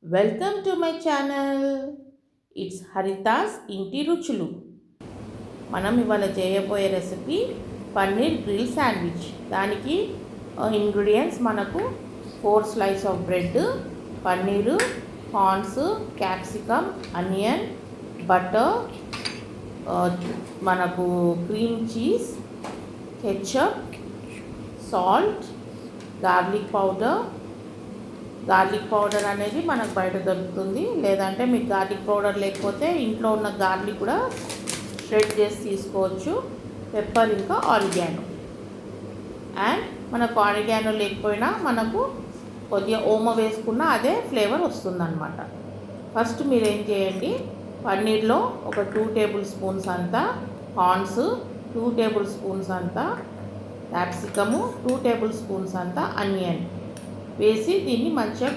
Welcome to my channel. It's Haritha's ఇంటి రుచులు. మనం ఇవాళ చేయబోయే రెసిపీ పన్నీర్ గ్రిల్ శాండ్విచ్. దానికి ఇంగ్రీడియంట్స్ మనకు 4 slice of bread, paneer, corns, capsicum, onion, butter, మనకు cream cheese, ketchup, salt, garlic powder అనేది మనకు బయట దొరుకుతుంది. లేదంటే మీకు గార్లిక్ పౌడర్ లేకపోతే ఇంట్లో ఉన్న గార్లిక్ కూడా షెడ్ చేసి తీసుకోవచ్చు. పెప్పర్, ఇంకా ఆరిగానో. అండ్ మనకు ఆరిగానో లేకపోయినా మనకు కొద్దిగా ఓమ వేసుకున్న అదే ఫ్లేవర్ వస్తుందన్నమాట. ఫస్ట్ మీరు ఏం చేయండి, పన్నీర్లో ఒక 2 టేబుల్ స్పూన్స్ అంతా కార్న్స్, 2 టేబుల్ స్పూన్స్ అంతా క్యాప్సికము, 2 టేబుల్ స్పూన్స్ అంతా అనియన్ వేసి దీన్ని మంచిగా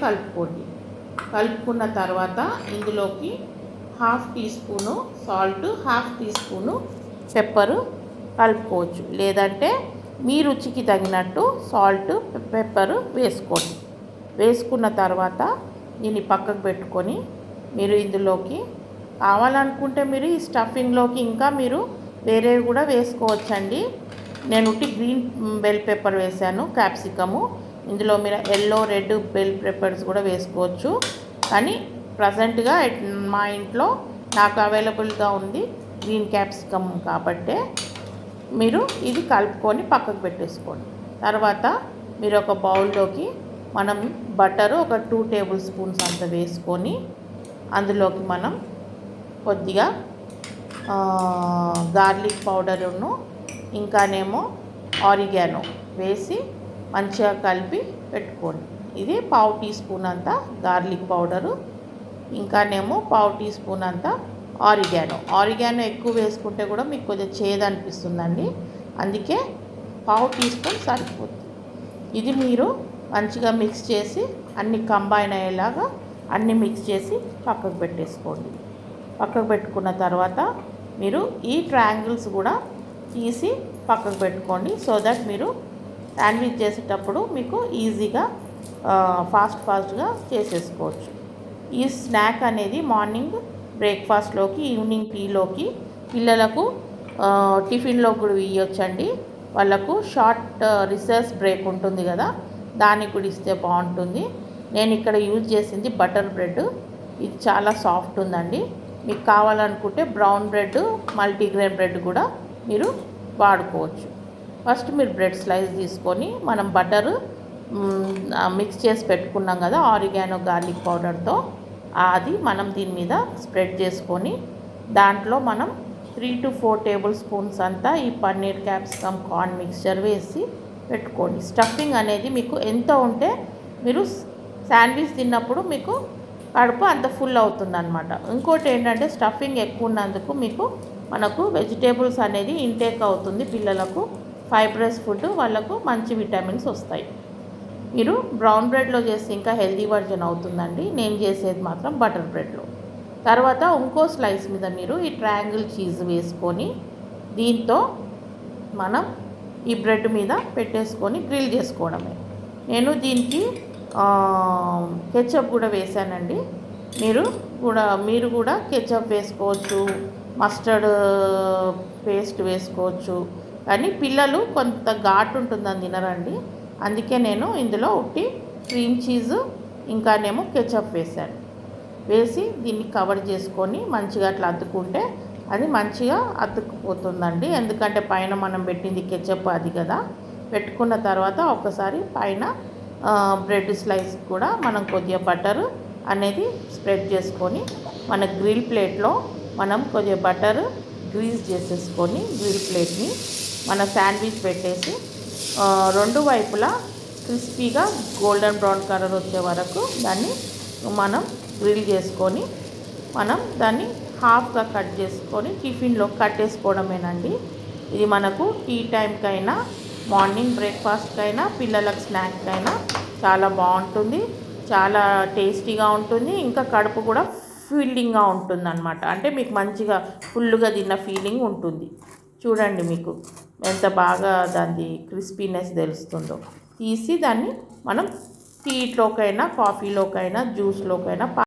కలుపుకున్న తర్వాత ఇందులోకి 1/2 teaspoon salt, 1/2 teaspoon pepper కలుపుకోవచ్చు. లేదంటే మీ రుచికి తగినట్టు సాల్ట్, పెప్పరు వేసుకోండి. వేసుకున్న తర్వాత దీన్ని పక్కకు పెట్టుకొని మీరు ఇందులోకి కావాలనుకుంటే మీరు ఈ స్టఫింగ్లోకి ఇంకా మీరు వేరేవి కూడా వేసుకోవచ్చండి. నేను గ్రీన్ బెల్ పెప్పర్ వేసాను, క్యాప్సికము. ఇందులో మీరు ఎల్లో, రెడ్ బెల్ పెప్పర్స్ కూడా వేసుకోవచ్చు. కానీ ప్రజెంట్గా మా ఇంట్లో నాకు అవైలబుల్గా ఉంది గ్రీన్ క్యాప్సికమ్ కాబట్టే మీరు ఇది కలుపుకొని పక్కకు పెట్టేసుకోండి. తర్వాత మీరు ఒక బౌల్లోకి మనం బటరు ఒక 2 టేబుల్ స్పూన్స్ అంత వేసుకొని అందులోకి మనం కొద్దిగా గార్లిక్ పౌడరును ఇంకానేమో ఆరిగానో వేసి మంచిగా కలిపి పెట్టుకోండి. ఇది 1/2 టీ స్పూన్ అంత గార్లిక్ పౌడరు, ఇంకానేమో 1/2 టీ స్పూన్ అంత ఆరిగానో ఎక్కువ వేసుకుంటే కూడా మీకు కొంచెం చేదు అనిపిస్తుందండి. అందుకే 1/2 టీ స్పూన్ సరిపోతుంది. ఇది మీరు మంచిగా మిక్స్ చేసి అన్ని కంబైన్ అయ్యేలాగా అన్నీ మిక్స్ చేసి పక్కకు పెట్టేసుకోండి. పక్కకు పెట్టుకున్న తర్వాత మీరు ఈ ట్రయాంగిల్స్ కూడా తీసి పక్కకు పెట్టుకోండి. సో దట్ మీరు శాండ్విచ్ చేసేటప్పుడు మీకు ఈజీగా ఫాస్ట్గా చేసేసుకోవచ్చు. ఈ స్నాక్ అనేది మార్నింగ్ బ్రేక్ఫాస్ట్లోకి, ఈవినింగ్ టీలోకి, పిల్లలకు టిఫిన్లోకి కూడా ఇవ్వచ్చండి. వాళ్ళకు షార్ట్ రిసెస్ బ్రేక్ ఉంటుంది కదా, దానికి కూడా ఇస్తే బాగుంటుంది. నేను ఇక్కడ యూజ్ చేసింది బటర్ బ్రెడ్. ఇది చాలా సాఫ్ట్ ఉందండి. మీకు కావాలనుకుంటే బ్రౌన్ బ్రెడ్, మల్టీగ్రెయిన్ బ్రెడ్ కూడా మీరు వాడుకోవచ్చు. ఫస్ట్ మీరు బ్రెడ్ స్లైస్ తీసుకొని మనం బటర్ మిక్స్ చేసి పెట్టుకున్నాం కదా ఆరిగానో గార్లిక్ పౌడర్తో, అది మనం దీని మీద స్ప్రెడ్ చేసుకొని దాంట్లో మనం 3 to 4 టేబుల్ స్పూన్స్ అంతా ఈ పన్నీర్, క్యాప్సికమ్, కార్న్ మిక్స్చర్ వేసి పెట్టుకోండి. స్టఫింగ్ అనేది మీకు ఎంత ఉంటే మీరు శాండ్విచ్ తిన్నప్పుడు మీకు కడుపు అంత ఫుల్ అవుతుందన్నమాట. ఇంకోటి ఏంటంటే స్టఫింగ్ ఎక్కువ ఉన్నందుకు మనకు వెజిటేబుల్స్ అనేది ఇంటేక్ అవుతుంది. పిల్లలకు ఫైబ్రస్ ఫుడ్, వాళ్ళకు మంచి విటమిన్స్ వస్తాయి. మీరు బ్రౌన్ బ్రెడ్లో చేస్తే ఇంకా హెల్తీ వర్జన్ అవుతుందండి. నేను చేసేది మాత్రం బటర్ బ్రెడ్లో. తర్వాత ఇంకో స్లైస్ మీద మీరు ఈ ట్రయాంగిల్ చీజ్ వేసుకొని దీంతో మనం ఈ బ్రెడ్ మీద పెట్టేసుకొని గ్రిల్ చేసుకోవడమే. నేను దీనికి కెచప్ కూడా వేసానండి. మీరు కూడా కెచప్ వేసుకోవచ్చు, మస్టర్డ్ పేస్ట్ వేసుకోవచ్చు. కానీ పిల్లలు కొంత ఘాటు ఉంటుందని తినరండి. అందుకే నేను ఇందులో క్రీమ్ చీజు ఇంకానేమో కెచప్ వేసి దీన్ని కవర్ చేసుకొని మంచిగా అట్లా అద్దుకుంటే అది మంచిగా అతుక్కుపోతుందండి. ఎందుకంటే పైన మనం పెట్టింది కెచప్ అది కదా. పెట్టుకున్న తర్వాత ఒకసారి పైన బ్రెడ్ స్లైస్ కూడా మనం కొద్దిగా బటర్ అనేది స్ప్రెడ్ చేసుకొని మన గ్రిల్ ప్లేట్లో మనం కొద్దిగా బటర్ గ్రీజ్ చేసేసుకొని గ్రిల్ ప్లేట్ని మన శాండ్విచ్ పెట్టేసి 2 వైపులా క్రిస్పీగా గోల్డెన్ బ్రౌన్ కలర్ వచ్చే వరకు దాన్ని మనం గ్రిల్ చేసుకొని మనం దాన్ని హాఫ్గా కట్ చేసుకొని టిఫిన్లో కట్టేసుకోవడమేనండి. ఇది మనకు టీ టైంకైనా, మార్నింగ్ బ్రేక్ఫాస్ట్కైనా, పిల్లలకు స్నాక్కైనా చాలా బాగుంటుంది. చాలా టేస్టీగా ఉంటుంది. ఇంకా కడుపు కూడా ఫీలింగ్గా ఉంటుంది అన్నమాట. అంటే మీకు మంచిగా ఫుల్గా తిన్న ఫీలింగ్ ఉంటుంది. చూడండి మీకు ఎంత బాగా దాని క్రిస్పీనెస్ తెలుస్తుందో. తీసి దాన్ని మనం టీలోకైనా కాఫీలోకైనా జ్యూస్లోకైనా